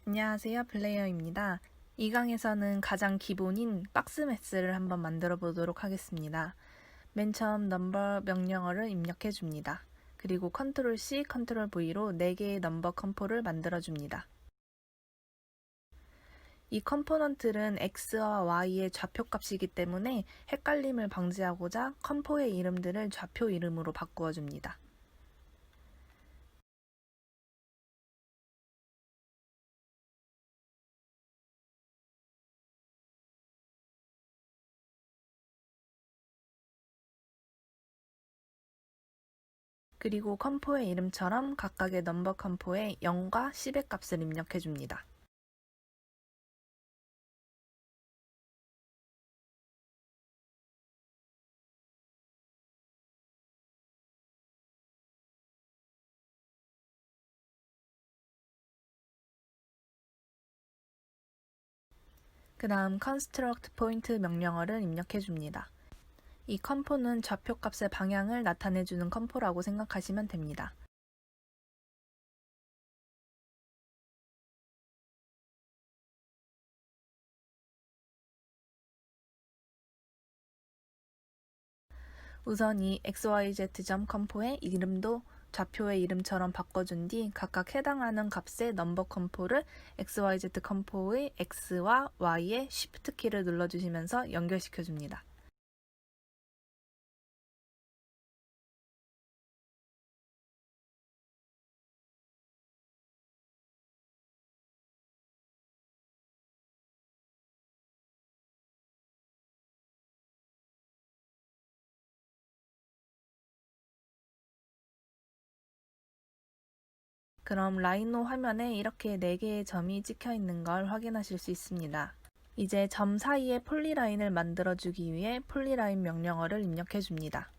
안녕하세요, 플레이어입니다. 이 강에서는 가장 기본인 박스 매스를 한번 만들어 보도록 하겠습니다. 맨 처음 넘버 명령어를 입력해 줍니다. 그리고 컨트롤 C, 컨트롤 V로 4개의 넘버 컴포를 만들어 줍니다. 이 컴포넌트는 X와 Y의 좌표값이기 때문에 헷갈림을 방지하고자 컴포의 이름들을 좌표 이름으로 바꾸어 줍니다. 그리고 컴포의 이름처럼 각각의 넘버 컴포에 0과 10의 값을 입력해 줍니다. 그 다음 construct point 명령어를 입력해 줍니다. 이 컴포는 좌표값의 방향을 나타내주는 컴포라고 생각하시면 됩니다. 우선 이 xyz.컴포의 이름도 좌표의 이름처럼 바꿔준 뒤 각각 해당하는 값의 넘버 컴포를 xyz 컴포의 x와 y의 Shift 키를 눌러주시면서 연결시켜 줍니다. 그럼 라이노 화면에 이렇게 4개의 점이 찍혀 있는 걸 확인하실 수 있습니다. 이제 점 사이에 폴리라인을 만들어주기 위해 폴리라인 명령어를 입력해 줍니다.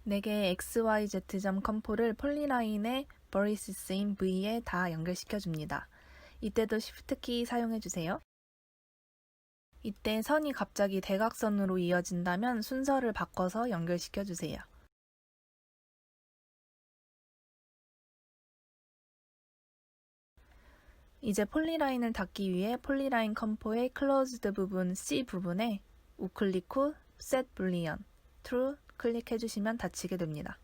네 개의 xyz 컴포를 폴리라인의 vertices인 V에 다 연결시켜 줍니다. 이때도 Shift 키 사용해 주세요. 이때 선이 갑자기 대각선으로 이어진다면 순서를 바꿔서 연결시켜 주세요. 이제 폴리라인을 닫기 위해 폴리라인 컴포의 closed 부분 C 부분에 우클릭 후 set boolean true 클릭해 주시면 닫히게 됩니다.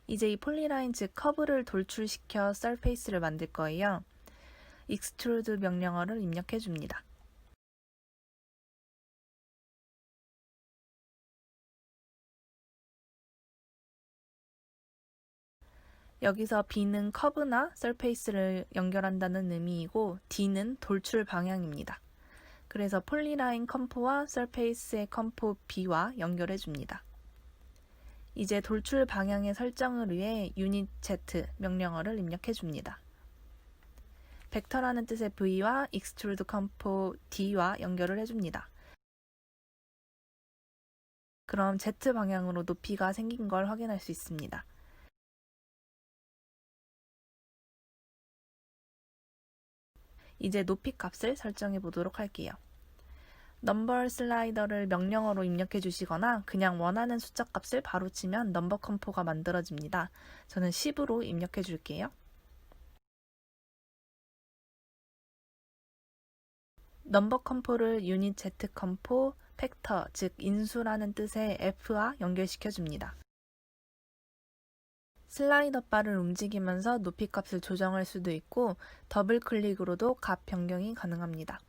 이제 이 폴리라인 즉 커브를 돌출시켜 서페이스를 만들 거예요. extrude 명령어를 입력해 줍니다. 여기서 B는 커브나 서페이스를 연결한다는 의미이고 D는 돌출 방향입니다. 그래서 폴리라인 컴포와 서페이스의 컴포 B와 연결해 줍니다. 이제 돌출 방향의 설정을 위해 unit z 명령어를 입력해 줍니다. 벡터라는 뜻의 V와 extrude 컴포 D와 연결을 해줍니다. 그럼 Z 방향으로 높이가 생긴 걸 확인할 수 있습니다. 이제 높이 값을 설정해 보도록 할게요. 넘버 슬라이더를 명령어로 입력해 주시거나 그냥 원하는 숫자 값을 바로 치면 넘버 컴포가 만들어집니다. 저는 10으로 입력해 줄게요. 넘버 컴포를 유닛 Z 컴포 팩터, 즉 인수라는 뜻의 F와 연결시켜 줍니다. 슬라이더 바를 움직이면서 높이 값을 조정할 수도 있고 더블 클릭으로도 값 변경이 가능합니다.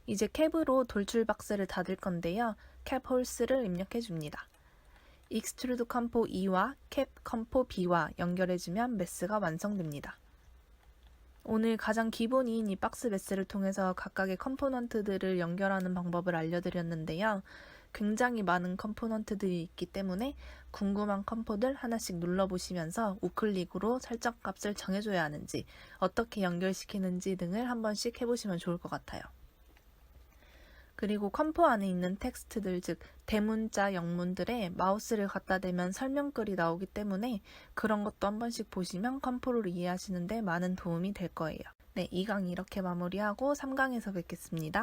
이제 캡으로 돌출 박스를 닫을 건데요. 캡 홀스를 입력해 줍니다. 익스트루드 컴포 E와 캡 컴포 B와 연결해주면 매스가 완성됩니다. 오늘 가장 기본인 이 박스 매스를 통해서 각각의 컴포넌트들을 연결하는 방법을 알려드렸는데요. 굉장히 많은 컴포넌트들이 있기 때문에 궁금한 컴포들 하나씩 눌러보시면서 우클릭으로 설정 값을 정해줘야 하는지, 어떻게 연결시키는지 등을 한 번씩 해보시면 좋을 것 같아요. 그리고 컴포 안에 있는 텍스트들, 즉 대문자, 영문들에 마우스를 갖다 대면 설명글이 나오기 때문에 그런 것도 한 번씩 보시면 컴포를 이해하시는 데 많은 도움이 될 거예요. 네, 2강 이렇게 마무리하고 3강에서 뵙겠습니다.